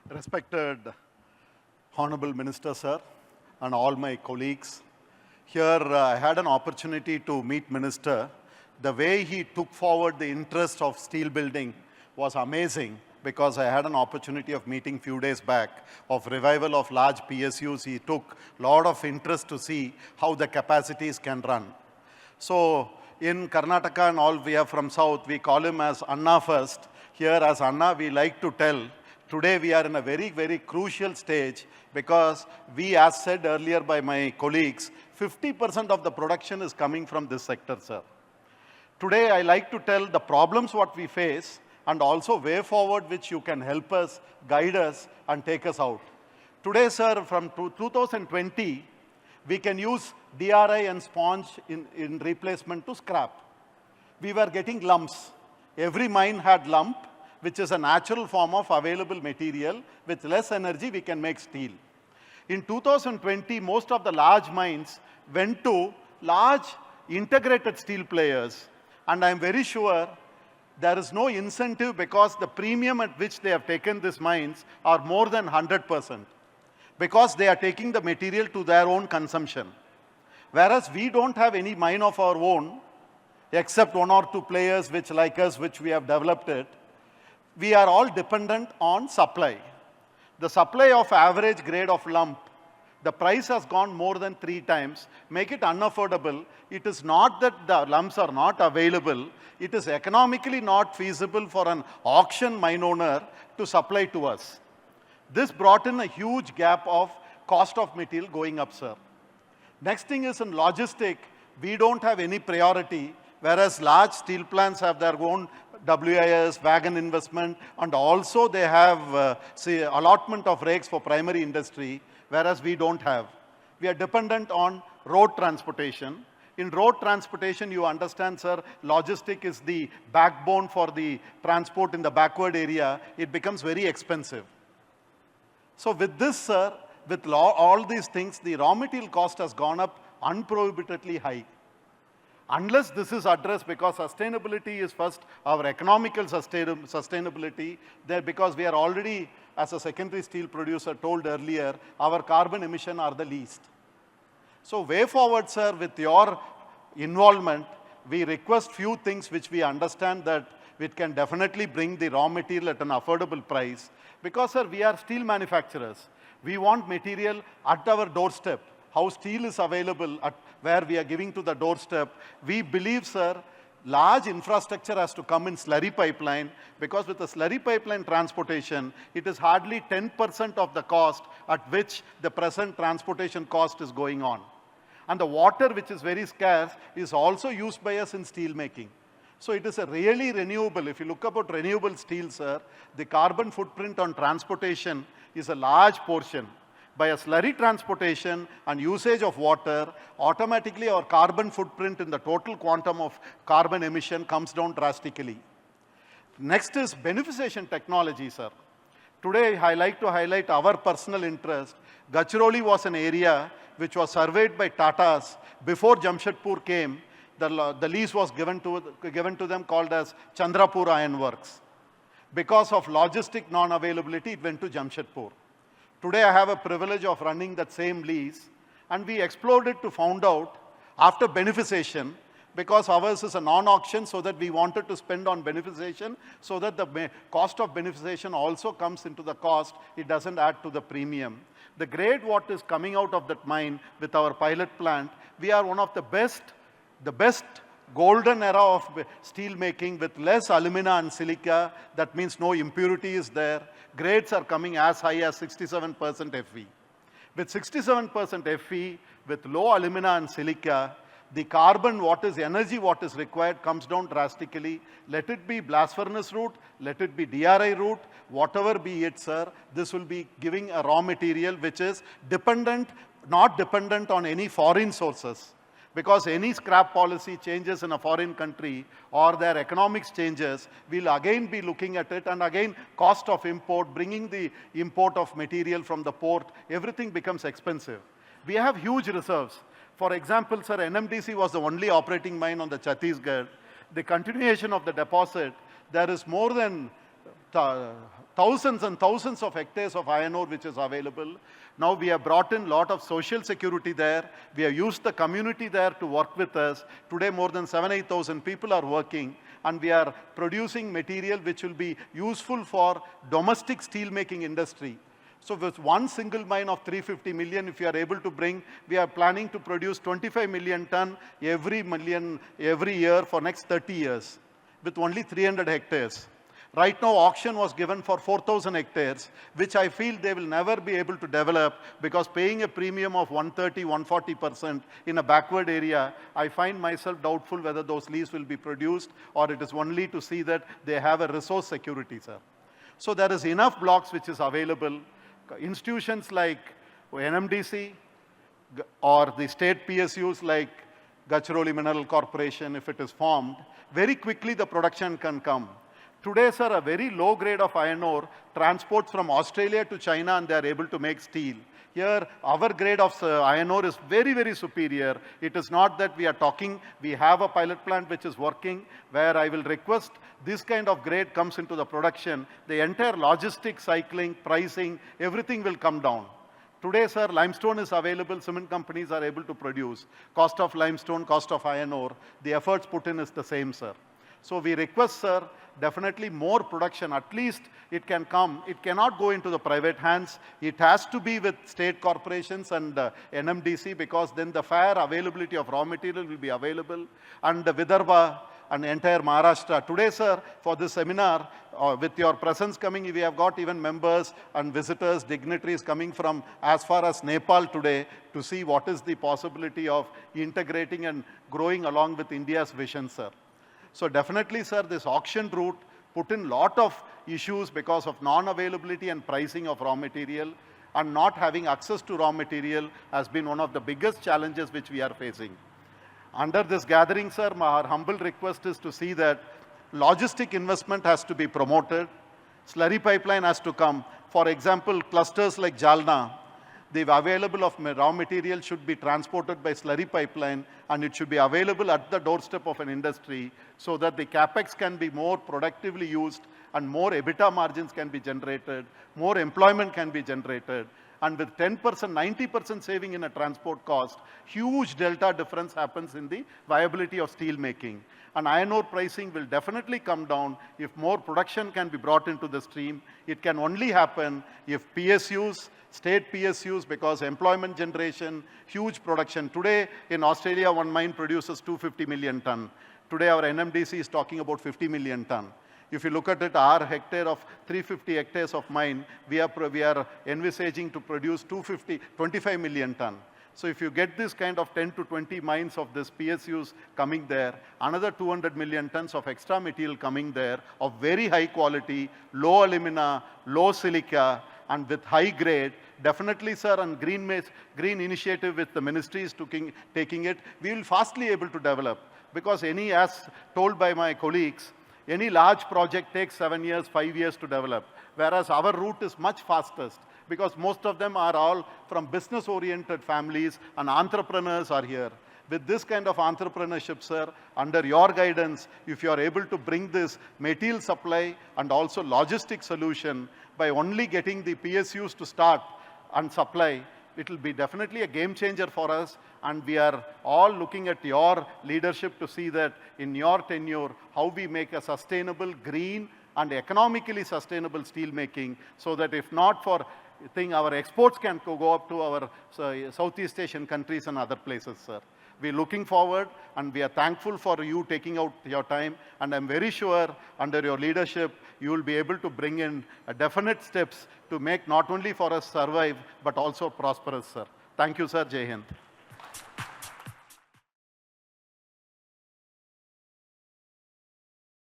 Respected Honorable Minister, sir, and all my colleagues. Here, I had an opportunity to meet Minister. The way he took forward the interest of steel building was amazing because I had an opportunity of meeting few days back of revival of large PSUs. He took a lot of interest to see how the capacities can run. So in Karnataka and all, we are from South, we call him as Anna first. Here as Anna, we like to tell, today we are in a very, very crucial stage because we, as said earlier by my colleagues, 50% of the production is coming from this sector, sir. Today, I like to tell the problems what we face and also way forward which you can help us, guide us, and take us out. Today, sir, from 2020, we can use DRI and sponge in replacement to scrap. We were getting lumps. Every mine had lump, which is a natural form of available material. With less energy, we can make steel. In 2020, most of the large mines went to large integrated steel players. And I'm very sure there is no incentive because the premium at which they have taken these mines are more than 100%. Because they are taking the material to their own consumption. Whereas we don't have any mine of our own, except one or two players which like us, which we have developed it, we are all dependent on supply. The supply of average grade of lump, the price has gone more than 3 times, make it unaffordable. It is not that the lumps are not available, it is economically not feasible for an auction mine owner to supply to us. This brought in a huge gap of cost of material going up, sir. Next thing is in logistic, we don't have any priority, whereas large steel plants have their own WIS, wagon investment, and also they have allotment of rakes for primary industry, whereas we don't have. We are dependent on road transportation. In road transportation, you understand, sir, logistic is the backbone for the transport in the backward area. It becomes very expensive. So with this, sir, with all these things, the raw material cost has gone up unprohibitively high. Unless this is addressed, because sustainability is first, our economical sustainability, because we are already, as a secondary steel producer told earlier, our carbon emission are the least. So way forward, sir, with your involvement, we request few things which we understand that it can definitely bring the raw material at an affordable price. Because, sir, we are steel manufacturers. We want material at our doorstep. How steel is available at where we are giving to the doorstep. We believe, sir, large infrastructure has to come in slurry pipeline because with the slurry pipeline transportation, it is hardly 10% of the cost at which the present transportation cost is going on. And the water, which is very scarce, is also used by us in steel making. So it is a really renewable. If you look about renewable steel, sir, the carbon footprint on transportation is a large portion. By a slurry transportation and usage of water, automatically our carbon footprint in the total quantum of carbon emission comes down drastically. Next is beneficiation technology, sir. Today, I like to highlight our personal interest. Gadchiroli was an area which was surveyed by Tatas before Jamshedpur came. The lease was given to them called as Chandrapur Iron Works. Because of logistic non-availability, it went to Jamshedpur. Today, I have a privilege of running that same lease, and we explored it to find out after beneficiation, because ours is a non-auction, so that we wanted to spend on beneficiation, so that the cost of beneficiation also comes into the cost. It doesn't add to the premium. The grade what is coming out of that mine with our pilot plant, we are one of the best golden era of steel making with less alumina and silica. That means no impurity is there. Grades are coming as high as 67% Fe. With 67% Fe, with low alumina and silica, the carbon, energy what is required comes down drastically. Let it be blast furnace route, let it be DRI route, whatever be it, sir, this will be giving a raw material which is not dependent on any foreign sources. Because any scrap policy changes in a foreign country or their economics changes, we'll again be looking at it, and again cost of import, bringing the import of material from the port, everything becomes expensive. We have huge reserves. For example, sir, NMDC was the only operating mine on the Chhattisgarh. The continuation of the deposit, there is more than thousands and thousands of hectares of iron ore which is available. Now we have brought in a lot of social security there. We have used the community there to work with us. Today more than 7,000-8,000 people are working, and we are producing material which will be useful for domestic steel making industry. So with one single mine of 350 million, if you are able to bring, we are planning to produce 25 million ton every year for next 30 years with only 300 hectares. Right now, auction was given for 4,000 hectares, which I feel they will never be able to develop, because paying a premium of 130–140% in a backward area, I find myself doubtful whether those leases will be produced, or it is only to see that they have a resource security, sir. So there is enough blocks which is available. Institutions like NMDC or the state PSUs like Gadchiroli Mineral Corporation, if it is formed, very quickly the production can come. Today, sir, a very low grade of iron ore transports from Australia to China, and they are able to make steel. Here, our grade of iron ore is very, very superior. It is not that we are talking, we have a pilot plant which is working, where I will request this kind of grade comes into the production. The entire logistics, cycling, pricing, everything will come down. Today, sir, limestone is available, cement companies are able to produce. Cost of limestone, cost of iron ore, the efforts put in is the same, sir. So we request, sir, definitely more production. At least it can come. It cannot go into the private hands. It has to be with state corporations and NMDC, because then the fair availability of raw material will be available. And Vidarbha and entire Maharashtra. Today, sir, for this seminar, with your presence coming, we have got even members and visitors, dignitaries coming from as far as Nepal today to see what is the possibility of integrating and growing along with India's vision, sir. So definitely, sir, this auction route put in lot of issues because of non-availability and pricing of raw material, and not having access to raw material has been one of the biggest challenges which we are facing. Under this gathering, sir, our humble request is to see that logistic investment has to be promoted, slurry pipeline has to come. For example, clusters like Jalna, the available of raw material should be transported by slurry pipeline, and it should be available at the doorstep of an industry, so that the capex can be more productively used and more EBITDA margins can be generated, more employment can be generated. And with 10%, 90% saving in a transport cost, huge delta difference happens in the viability of steel making. And iron ore pricing will definitely come down if more production can be brought into the stream. It can only happen if PSUs, state PSUs, because employment generation, huge production. Today in Australia, one mine produces 250 million ton. Today our NMDC is talking about 50 million ton. If you look at it, our hectare of 350 hectares of mine, we are envisaging to produce 25 million ton. So if you get this kind of 10 to 20 mines of this PSUs coming there, another 200 million tons of extra material coming there of very high quality, low alumina, low silica, and with high grade, definitely, sir, and green initiative with the ministries taking it, we will fastly able to develop. Because as told by my colleagues, any large project takes 7 years, 5 years to develop, whereas our route is much fastest, because most of them are all from business-oriented families and entrepreneurs are here. With this kind of entrepreneurship, sir, under your guidance, if you are able to bring this material supply and also logistic solution by only getting the PSUs to start and supply, it will be definitely a game changer for us, and we are all looking at your leadership to see that in your tenure, how we make a sustainable, green and economically sustainable steel making, so that if not for our exports can go up to our Southeast Asian countries and other places, sir. We're looking forward, and we are thankful for you taking out your time, and I'm very sure under your leadership, you will be able to bring in definite steps to make not only for us survive, but also prosperous, sir. Thank you, sir. Jai Hind.